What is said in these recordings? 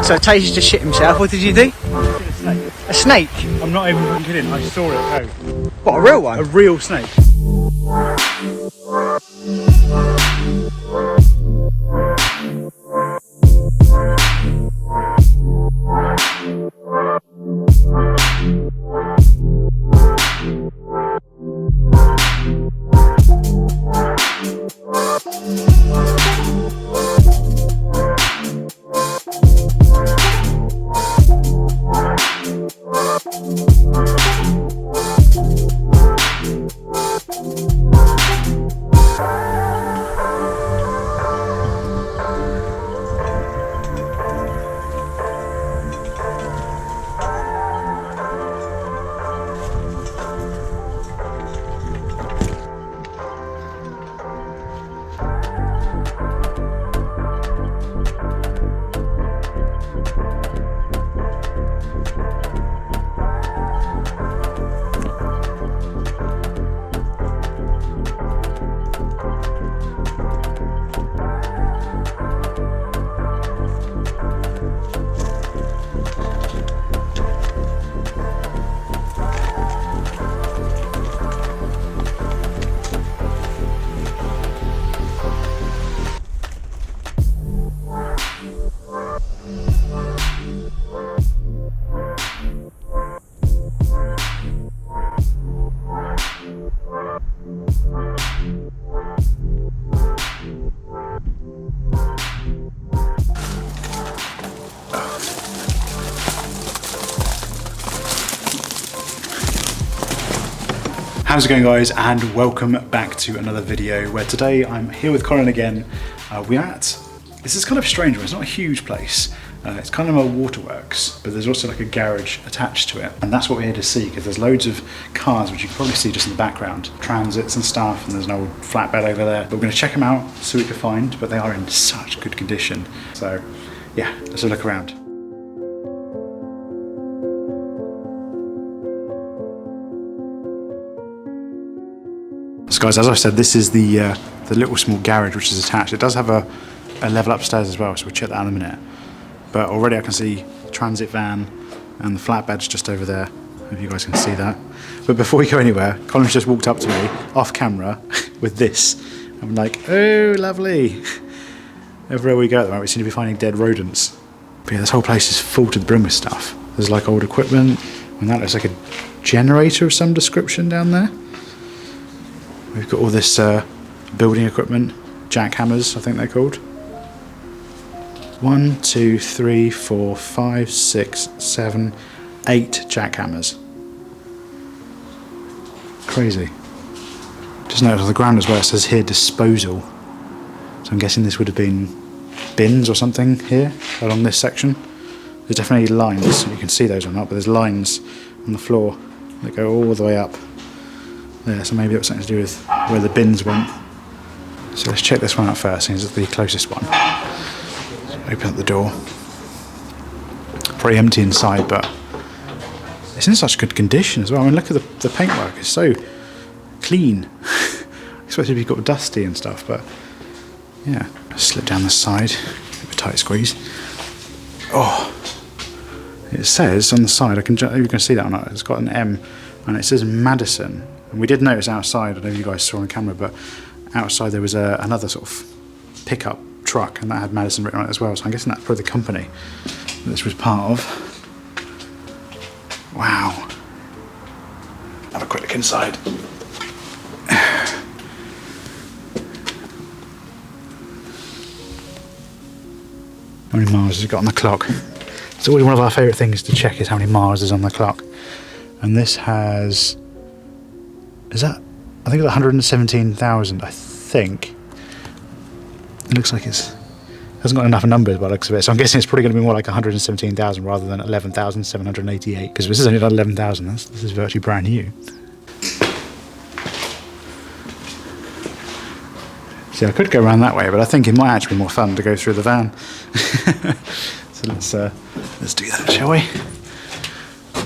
So Taser just shit himself. What did you do? A snake? I'm not even kidding, I saw it go. What, a real one? A real snake. How's it going, guys, and welcome back to another video where today I'm here with Colin again. This is kind of a strange one. It's not a huge place. It's kind of a waterworks, but there's also like a garage attached to it, and that's what we're here to see, because there's loads of cars which you can probably see just in the background, transits and stuff, and there's an old flatbed over there. But we're going to check them out, see what we can find, but they are in such good condition. So yeah, let's have a look around. So guys, as I said, this is the little small garage which is attached. It does have a level upstairs as well, so we'll check that out in a minute. But already I can see the transit van and the flatbed's just over there. Hope you guys can see that. But before we go anywhere, Colin's just walked up to me off camera with this. I'm like, oh, lovely. Everywhere we go at the moment, we seem to be finding dead rodents. But yeah, this whole place is full to the brim with stuff. There's like old equipment, and that looks like a generator of some description down there. We've got all this building equipment, jackhammers, I think they're called. 1, 2, 3, 4, 5, 6, 7, 8 jackhammers. Crazy. Just notice on the ground as well, it says here disposal. So I'm guessing this would have been bins or something here along this section. There's definitely lines, you can see those or not, but there's lines on the floor that go all the way up there, so maybe it was something to do with where the bins went. So let's check this one out first, since it's the closest one. So open up the door. Pretty empty inside, but it's in such good condition as well. I mean, look at the paintwork, it's so clean. Especially if you've got dusty and stuff, but yeah. Slip down the side, give it a tight squeeze. Oh, it says on the side, you can see that or not, it's got an M, and it says Madison. And we did notice outside, I don't know if you guys saw on camera, but outside there was another sort of pickup truck, and that had Madison written on it as well, so I'm guessing that's probably the company that this was part of. Wow. Have a quick look inside. How many miles has it got on the clock? It's always one of our favourite things to check, is how many miles is on the clock. And this has... I think it's 117,000, I think. It looks like it hasn't got enough numbers by the looks of it, so I'm guessing it's probably going to be more like 117,000 rather than 11,788, because this is only 11,000, this is virtually brand new. See, I could go around that way, but I think it might actually be more fun to go through the van. So let's do that, shall we?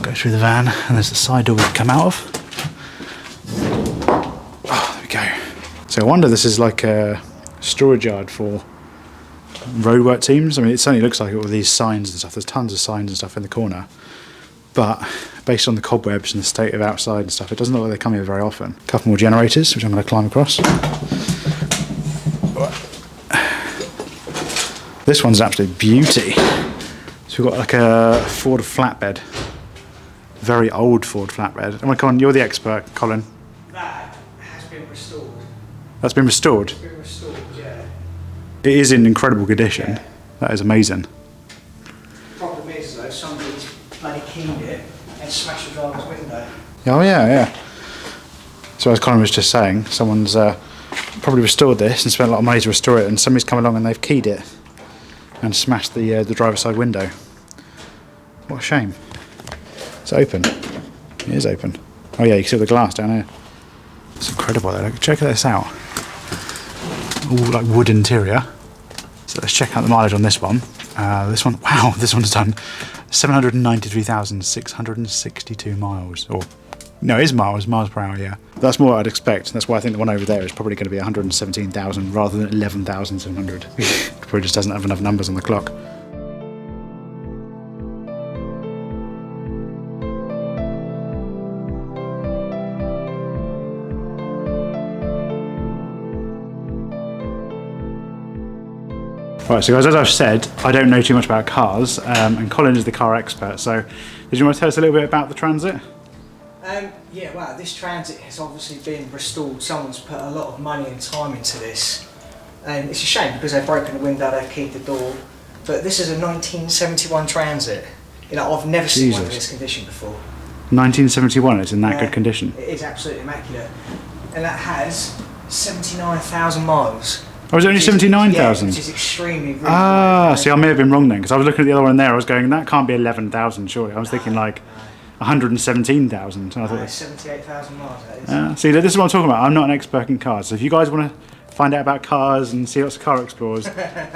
Go through the van, and there's the side door we can come out of. Oh, there we go. So I wonder, this is like a storage yard for roadwork teams. I mean, it certainly looks like it with these signs and stuff. There's tons of signs and stuff in the corner. But based on the cobwebs and the state of outside and stuff, it doesn't look like they come here very often. A couple more generators, which I'm going to climb across. This one's an absolute beauty. So we've got like a Ford flatbed. Very old Ford flatbed. Oh my God, you're the expert, Colin. That has been restored. That's been restored? It's been restored, yeah. It is in incredible condition. Yeah. That is amazing. Problem is though, somebody's bloody keyed it and smashed the driver's window. Oh yeah. So as Colin was just saying, someone's probably restored this and spent a lot of money to restore it, and somebody's come along and they've keyed it and smashed the driver's side window. What a shame. It's open. It is open. Oh yeah, you can see the glass down here. It's incredible though. Check this out. All like wood interior. So let's check out the mileage on this one. This one, wow, this one's done 793,662 miles. Or no, it is miles per hour. Yeah, that's more what I'd expect. That's why I think the one over there is probably going to be 117,000 rather than 11,700. Probably just doesn't have enough numbers on the clock. Right, so guys, as I've said, I don't know too much about cars, and Colin is the car expert, so did you want to tell us a little bit about the Transit? Yeah, well, this Transit has obviously been restored. Someone's put a lot of money and time into this. It's a shame because they've broken the window, they've keyed the door, but this is a 1971 Transit. You know, I've never seen one in this condition before. 1971, it's in that good condition? It is absolutely immaculate. And that has 79,000 miles. Oh, is it only 79,000? Yeah, which is extremely rude. See, I may have been wrong then, because I was looking at the other one there, I was going, that can't be 11,000 surely. I was thinking like 117,000. So I thought 78,000 miles, that is. See, this is what I'm talking about. I'm not an expert in cars, so if you guys want to find out about cars and see lots of car explorers,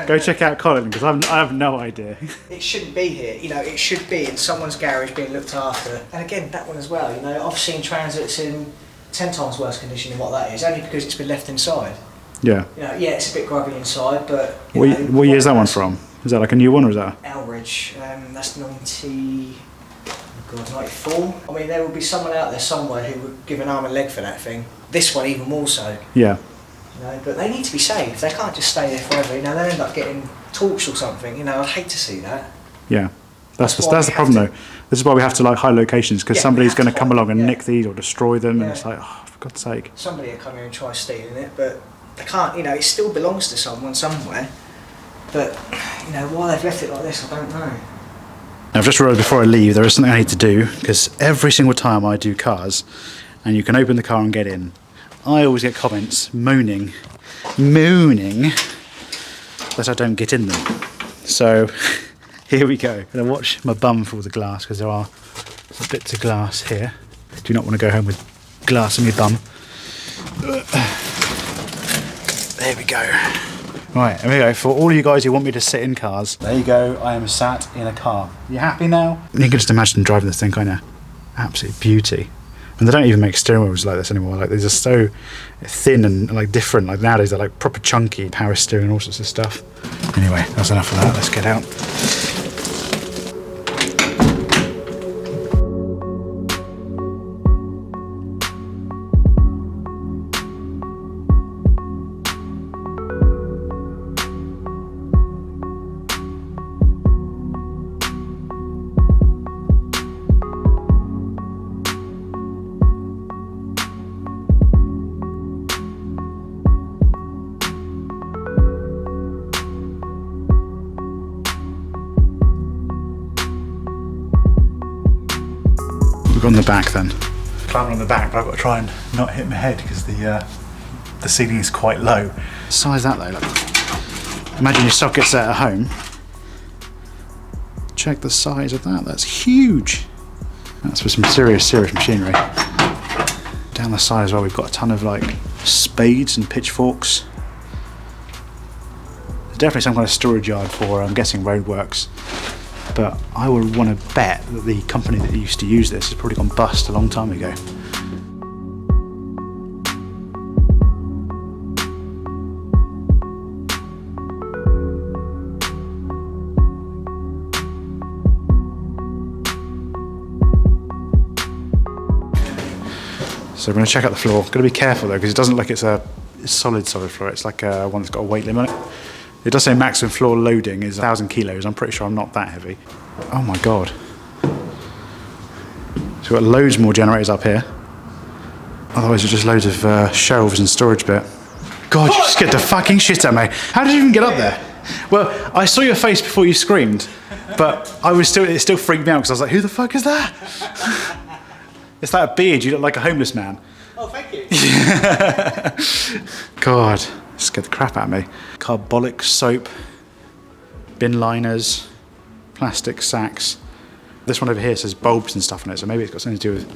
go check out Colin, because I have no idea. It shouldn't be here, you know, it should be in someone's garage being looked after. And again, that one as well, you know, I've seen Transits in 10 times worse condition than what that is, only because it's been left inside. Yeah. You know, yeah, it's a bit grubby inside, but... What year is that one from? Is that like a new one, or is that? Elridge, that's 94. I mean, there will be someone out there somewhere who would give an arm and leg for that thing. This one even more so. Yeah. You know, but they need to be saved. They can't just stay there forever. You know, they'll end up getting torched or something. You know, I'd hate to see that. Yeah. That's the problem though. This is why we have to like high locations, because somebody's going to come along and nick these or destroy them, and it's like, oh, for God's sake. Somebody will come here and try stealing it, but they can't. You know, it still belongs to someone somewhere. But you know, why they've left it like this, I don't know. Now, I've just realised before I leave, there is something I need to do, because every single time I do cars, and you can open the car and get in, I always get comments moaning that I don't get in them. So here we go. I'm going to watch my bum for all the glass, because there are bits of glass here. Do not want to go home with glass in my bum. There we go. Right, here we go. For all of you guys who want me to sit in cars, there you go. I am sat in a car. You happy now? You can just imagine driving this thing, kind of absolute beauty. And they don't even make steering wheels like this anymore. Like, they're just so thin and like different. Like nowadays, they're like proper chunky, power steering, all sorts of stuff. Anyway, that's enough of that. Let's get out. On the back then. Climbing on the back, but I've got to try and not hit my head because the ceiling is quite low. What size is that though? Look. Imagine your socket set at home. Check the size of that. That's huge. That's for some serious machinery. Down the side as well, we've got a ton of like spades and pitchforks. There's definitely some kind of storage yard for, I'm guessing, roadworks. But I would want to bet that the company that used to use this has probably gone bust a long time ago. So we're going to check out the floor. Got to be careful though, because it doesn't look like it's a solid floor. It's like one that's got a weight limit on it. It does say maximum floor loading is 1,000 kilos. I'm pretty sure I'm not that heavy. Oh my god. So we've got loads more generators up here. Otherwise it's just loads of shelves and storage bit. God, you scared the fucking shit out of me. How did you even get up there? Well, I saw your face before you screamed, but it still freaked me out because I was like, who the fuck is that? It's that a beard, you look like a homeless man. Oh, thank you. God, it scared the crap out of me. Carbolic soap, bin liners, plastic sacks. This one over here says bulbs and stuff on it, so maybe it's got something to do with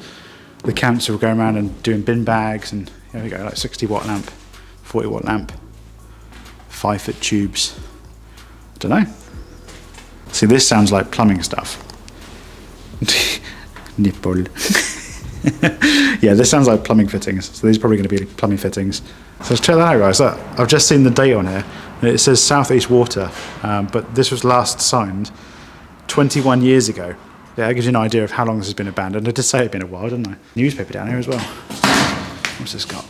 the council going around and doing bin bags, and here we go, like 60 watt lamp, 40 watt lamp, 5-foot tubes. I don't know. See, this sounds like plumbing stuff. Nipple. Yeah, this sounds like plumbing fittings, so these are probably going to be plumbing fittings. So let's check that out, guys. Look, I've just seen the date on here. It says Southeast Water, but this was last signed 21 years ago. Yeah, that gives you an idea of how long this has been abandoned. I did say it'd been a while, didn't I? Newspaper down here as well. What's this got?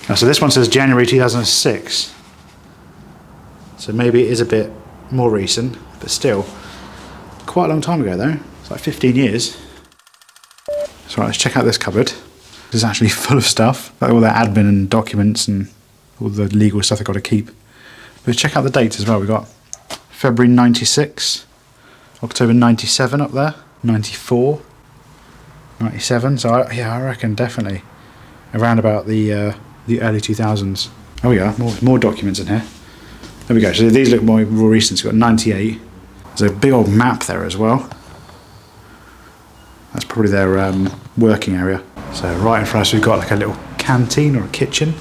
Oh, so this one says January 2006. So maybe it is a bit more recent, but still quite a long time ago though. It's like 15 years. So right, let's check out this cupboard. This is actually full of stuff, like all their admin and documents and all the legal stuff they've got to keep. But check out the dates as well. We've got February 96, October 97 up there, 94, 97. So I reckon definitely around about the early 2000s. Oh yeah, more documents in here. There we go. So these look more recent. We've got 98. There's a big old map there as well. That's probably their working area. So right in front of us we've got like a little canteen or a kitchen.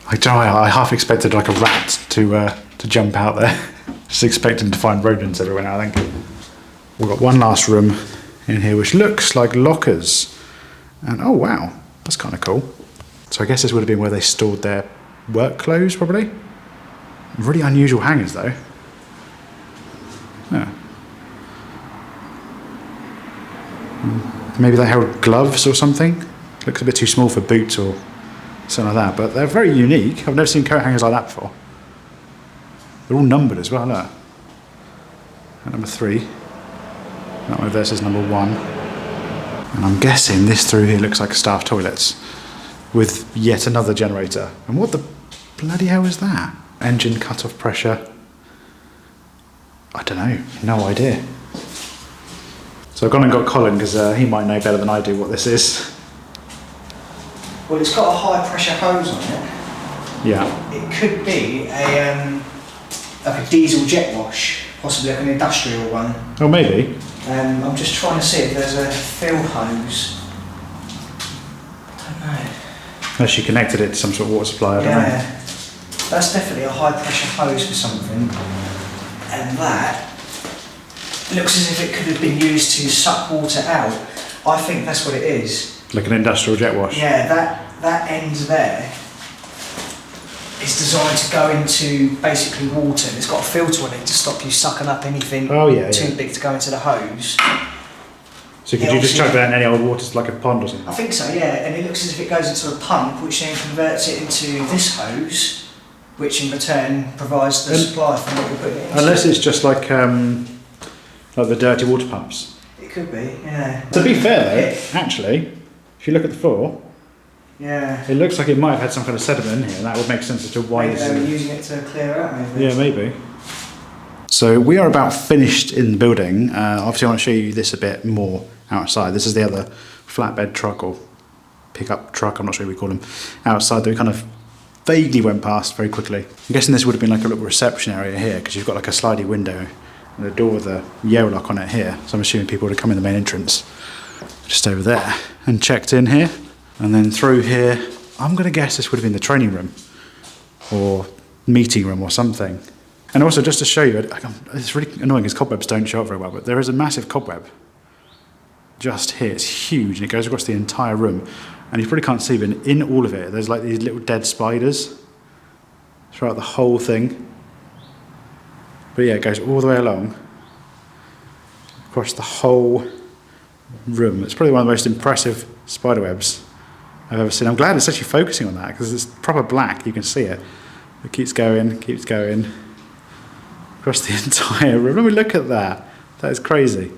I don't know, I half expected like a rat to jump out there. Just expecting to find rodents everywhere now, I think. We've got one last room in here which looks like lockers. And oh wow, that's kind of cool. So I guess this would have been where they stored their work clothes probably. Really unusual hangers though. Yeah. Maybe they held gloves or something. Looks a bit too small for boots or something like that, but they're very unique. I've never seen coat hangers like that before. They're all numbered as well, look. At number 3. That one there says number 1. And I'm guessing this through here looks like staff toilets with yet another generator. And what the bloody hell is that? Engine cut-off pressure. I don't know, no idea. So I've gone and got Colin because he might know better than I do what this is. Well, it's got a high pressure hose on it. Yeah. It could be like a diesel jet wash, possibly like an industrial one. Oh, maybe. I'm just trying to see if there's a fill hose. I don't know. Unless she connected it to some sort of water supply, I don't know. Yeah, that's definitely a high pressure hose for something. And that looks as if it could have been used to suck water out. I think that's what it is. Like an industrial jet wash? Yeah, that end there is designed to go into basically water. And it's got a filter on it to stop you sucking up anything too big to go into the hose. So could you just chuck that in any old water, like a pond or something? I think so, yeah. And it looks as if it goes into a pump, which then converts it into this hose, which in return provides the supply from what you're putting it into. Unless it's just like the dirty water pumps. It could be, yeah. To be fair though, actually, if you look at the floor, yeah, it looks like it might have had some kind of sediment in here, and that would make sense as to why maybe they were using it to clear out, maybe. Yeah, maybe. So we are about finished in the building. Obviously I want to show you this a bit more outside. This is the other flatbed truck or pickup truck, I'm not sure what we call them, outside that we kind of vaguely went past very quickly. I'm guessing this would have been like a little reception area here because you've got like a slidey window and a door with a Yale lock on it here. So I'm assuming people would have come in the main entrance just over there and checked in here. And then through here, I'm going to guess this would have been the training room or meeting room or something. And also just to show you, it's really annoying because cobwebs don't show up very well, but there is a massive cobweb just here. It's huge and it goes across the entire room. And you probably can't see, but in all of it, there's like these little dead spiders throughout the whole thing. But yeah, it goes all the way along. across the whole room. It's probably one of the most impressive spider webs I've ever seen. I'm glad it's actually focusing on that because it's proper black, you can see it. It keeps going across the entire room. Let me look at that. That is crazy.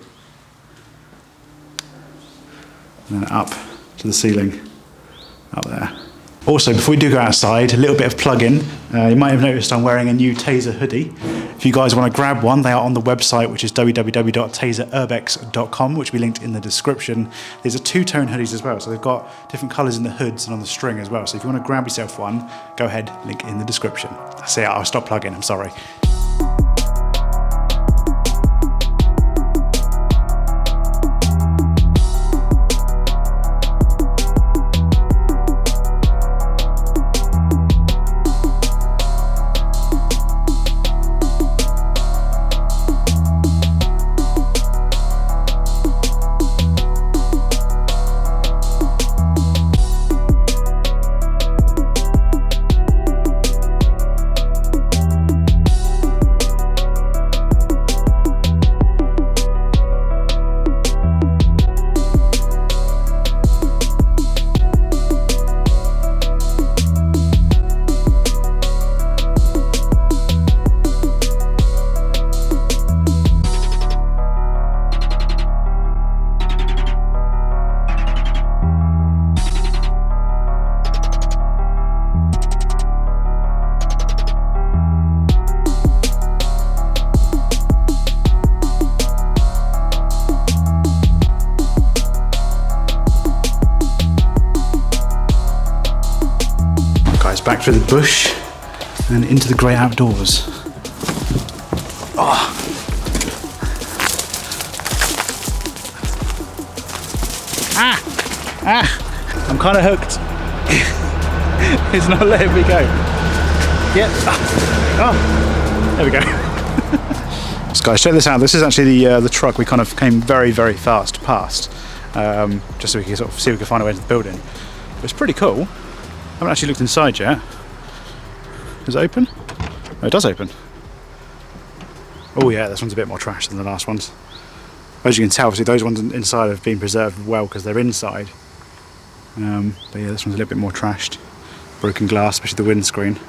And then up to the ceiling, up there. Also, before we do go outside, a little bit of plug-in. You might have noticed I'm wearing a new Taser hoodie. If you guys want to grab one, they are on the website, which is www.taserurbex.com, which we linked in the description. These are two-tone hoodies as well, so they've got different colours in the hoods and on the string as well. So if you want to grab yourself one, go ahead, link in the description. That's it, I'll stop plugging, I'm sorry. Back through the bush and into the great outdoors. Oh. I'm kind of hooked. It's not letting me go. Yep. Oh, there we go. So guys, check this out. This is actually the truck we kind of came very, very fast past, just so we can sort of see if we can find a way into the building. It's pretty cool. I haven't actually looked inside yet. Is it open? Oh, it does open. Oh yeah, this one's a bit more trash than the last ones. As you can tell, obviously those ones inside have been preserved well because they're inside. But yeah, this one's a little bit more trashed. Broken glass, especially the windscreen.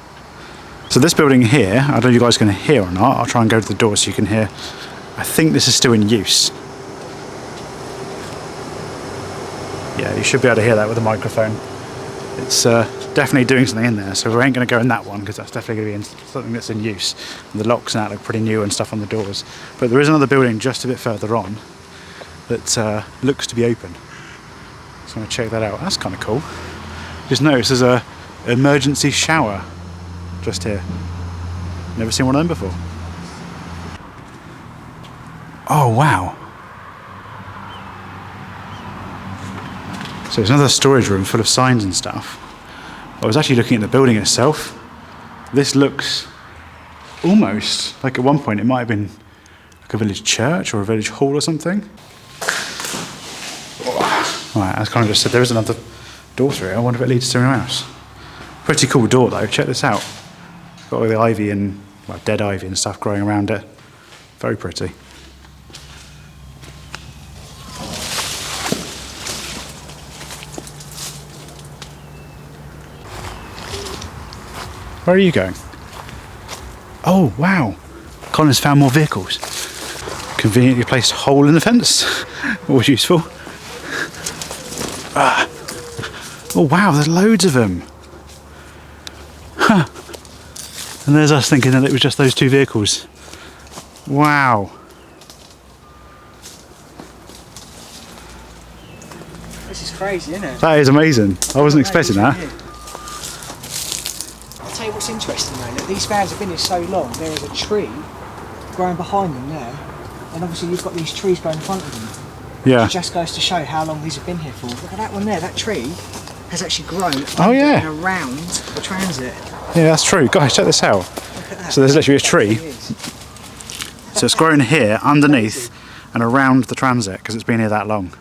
So this building here, I don't know if you guys can hear or not. I'll try and go to the door so you can hear. I think this is still in use. Yeah, you should be able to hear that with a microphone. It's definitely doing something in there, so we ain't going to go in that one because that's definitely going to be something that's in use. And the locks and that look pretty new and stuff on the doors. But there is another building just a bit further on that looks to be open. So I'm going to check that out. That's kind of cool. Just notice there's a emergency shower just here. Never seen one of them before. Oh wow. So it's another storage room full of signs and stuff. I was actually looking at the building itself. This looks almost like at one point it might have been like a village church or a village hall or something. Right, as kind of just said, there is another door through here. I wonder if it leads to somewhere else. Pretty cool door though, check this out. Got all the ivy and, well, dead ivy and stuff growing around it. Very pretty. Where are you going? Oh, wow. Colin's found more vehicles. Conveniently placed hole in the fence. Always useful. Ah. Oh, wow, there's loads of them. Huh. And there's us thinking that it was just those two vehicles. Wow. This is crazy, isn't it? That is amazing. I wasn't expecting that. I'll tell you what's interesting though, that these vans have been here so long, there is a tree growing behind them there, and obviously you've got these trees growing in front of them. Yeah. It just goes to show how long these have been here for. Look at that one there, that tree has actually grown and around the transit. Yeah, that's true. Guys, check this out. Look at that. So there's literally a tree. So it's grown here, underneath, and around the transit, because it's been here that long.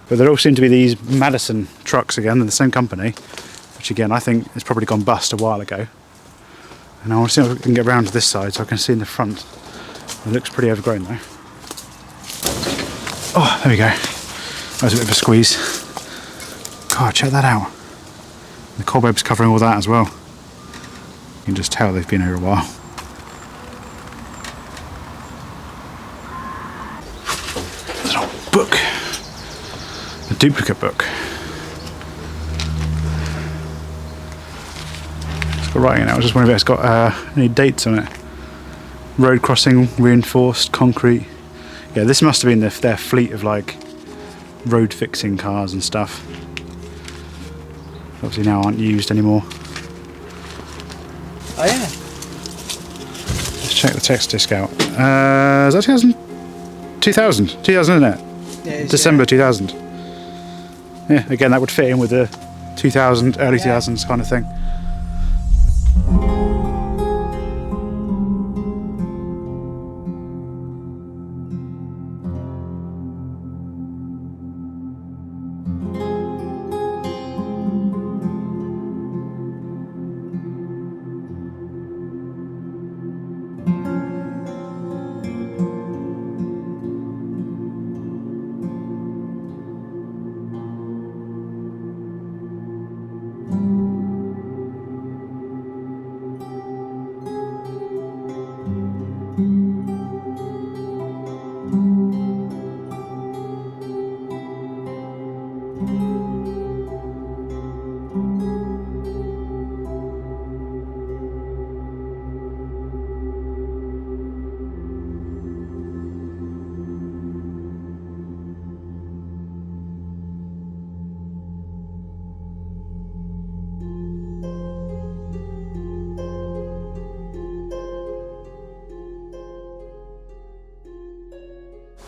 But there all seem to be these Madison trucks again, they're the same company, which again I think has probably gone bust a while ago. And I want to see if I can get around to this side so I can see in the front. It looks pretty overgrown though. Oh, there we go. That was a bit of a squeeze. God, check that out. The cobwebs covering all that as well. You can just tell they've been here a while. There's an old book. A duplicate book. It's got writing in it. I was just wondering if it's got any dates on it. Road crossing, reinforced, concrete. Yeah, this must have been their fleet of like road fixing cars and stuff. Obviously now aren't used anymore. Oh yeah. Let's check the text disc out. Is that 2000, isn't it? Yeah, it is, December 2000. Yeah, again that would fit in with the 2000, early 2000s kind of thing.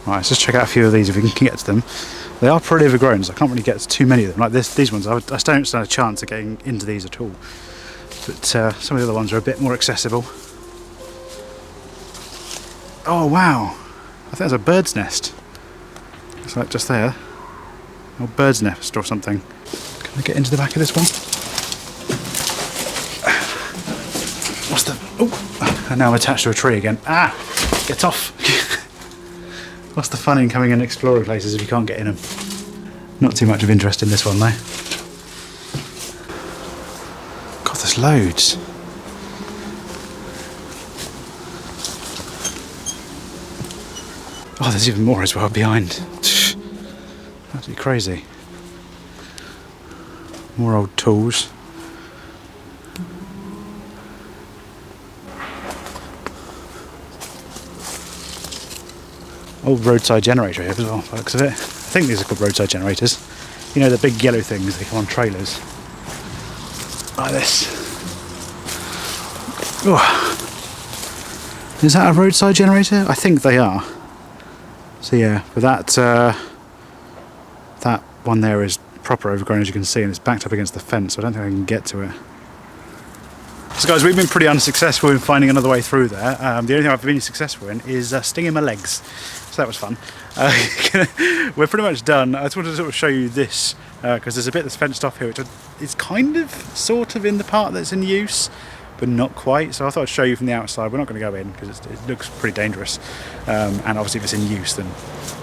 Right, let's just check out a few of these if we can get to them. They are pretty overgrown, so I can't really get to too many of them. Like these ones, I don't stand a chance of getting into these at all. But some of the other ones are a bit more accessible. Oh wow, I think there's a bird's nest. It's like just there. Or bird's nest or something. Can I get into the back of this one? What's the... Oh, and now I'm attached to a tree again. Ah, get off. What's the fun in coming and exploring places if you can't get in them? Not too much of interest in this one though. God, there's loads. Oh, there's even more as well behind. Absolutely crazy. More old tools. Old roadside generator here as well, by the looks of it. I think these are called roadside generators. You know, the big yellow things, they come on trailers. Like this. Oh. Is that a roadside generator? I think they are. So yeah, but that one there is proper overgrown, as you can see, and it's backed up against the fence, so I don't think I can get to it. So guys, we've been pretty unsuccessful in finding another way through there. The only thing I've been successful in is stinging my legs. So that was fun. We're pretty much done. I just wanted to sort of show you this, because there's a bit that's fenced off here, which is kind of, sort of in the part that's in use, but not quite. So I thought I'd show you from the outside. We're not going to go in, because it looks pretty dangerous. And obviously if it's in use, then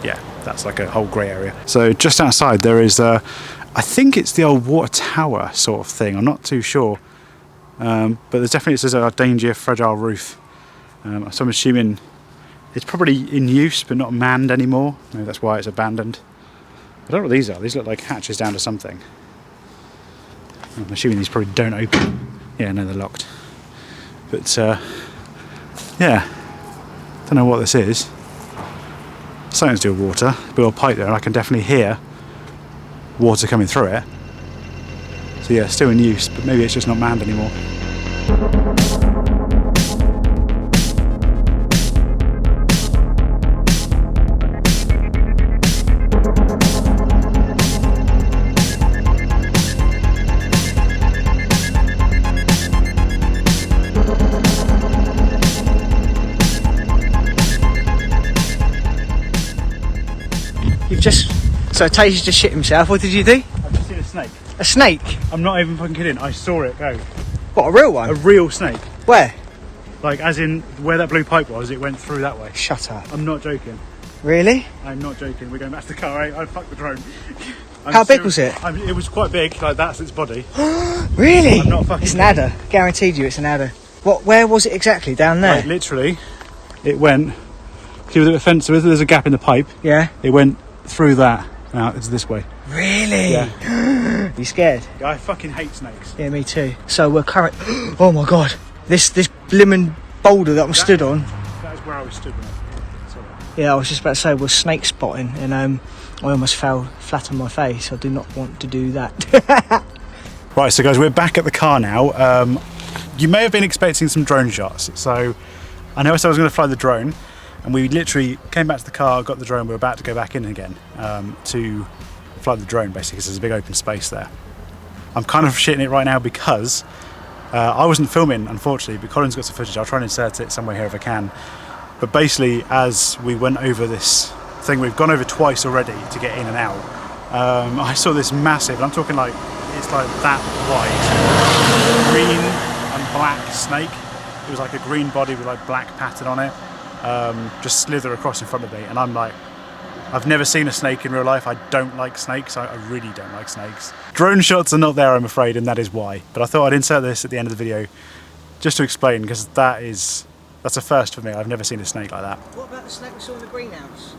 yeah, that's like a whole grey area. So just outside there is, I think it's the old water tower sort of thing. I'm not too sure. But there's definitely, it says a danger, fragile roof. So I'm assuming it's probably in use but not manned anymore. Maybe that's why it's abandoned. I don't know what these are. These look like hatches down to something. I'm assuming these probably don't open. Yeah, no, they're locked. But yeah, don't know what this is. Something to do with water. Big old pipe there, and I can definitely hear water coming through it. So yeah, still in use, but maybe it's just not manned anymore. So Taser just shit himself. What did you do? I've just seen a snake. A snake? I'm not even fucking kidding. I saw it go. What, a real one? A real snake. Where? Like, as in where that blue pipe was, it went through that way. Shut up. I'm not joking. Really? I'm not joking. We're going back to the car. I fucked the drone. How big was it? It was quite big. Like that's its body. Really? I'm not fucking It's an adder. Guaranteed you, it's an adder. What? Where was it exactly? Down there? Like, literally, it went. See where the fence? So there's a gap in the pipe. Yeah. It went through that. Now it's this way. Really? Yeah. You scared? Yeah, I fucking hate snakes. Yeah, me too. So we're current. Oh my god! This blimmin' boulder that I'm stood on. That is where I was stood. Yeah, I was just about to say we're snake spotting, and I almost fell flat on my face. I do not want to do that. Right, so guys, we're back at the car now. You may have been expecting some drone shots. So I know I said I was going to fly the drone, and we literally came back to the car, got the drone. We're about to go back in again to fly the drone, basically, because there's a big open space there. I'm kind of shitting it right now because I wasn't filming, unfortunately, but Colin's got some footage. I'll try and insert it somewhere here if I can. But basically, as we went over this thing, we've gone over twice already to get in and out. I saw this massive, and I'm talking like, it's like that wide, green and black snake. It was like a green body with like black pattern on it, just slither across in front of me. And I'm like, I've never seen a snake in real life. I don't like snakes. I really don't like snakes. Drone shots are not there, I'm afraid, and that is why. But I thought I'd insert this at the end of the video just to explain, because that's a first for me. I've never seen a snake like that. What about the snake we saw in the greenhouse?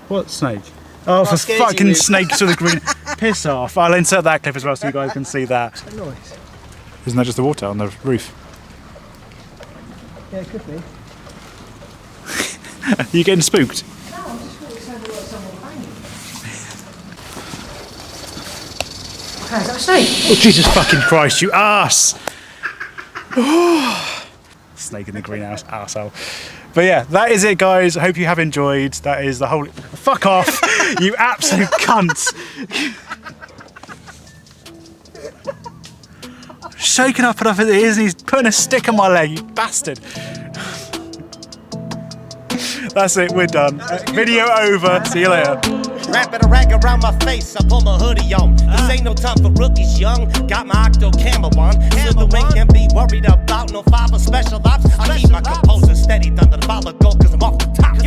What snake? Oh, for fucking snakes with a green... Piss off. I'll insert that clip as well so you guys can see that. What's that noise? Isn't that just the water on the roof? Yeah, it could be. Are you getting spooked? No, I just thought it sounded like someone banging. Okay, is that a snake? Oh, Jesus fucking Christ, you ass! Snake in the greenhouse, arsehole. But yeah, that is it, guys. I hope you have enjoyed. That is the whole... Fuck off, you absolute cunt! Shaking up and up at the ears and he's putting a stick on my leg, you bastard. That's it, we're done. Video over, see you later. Wrapping a rag around my face, I pull my hoodie on. This ain't no time for rookies, young. Got my octo camera on. So the ring can't be worried about no 5 or special ops. I keep my composure steady, thunder the ball of gold, cause I'm off the top.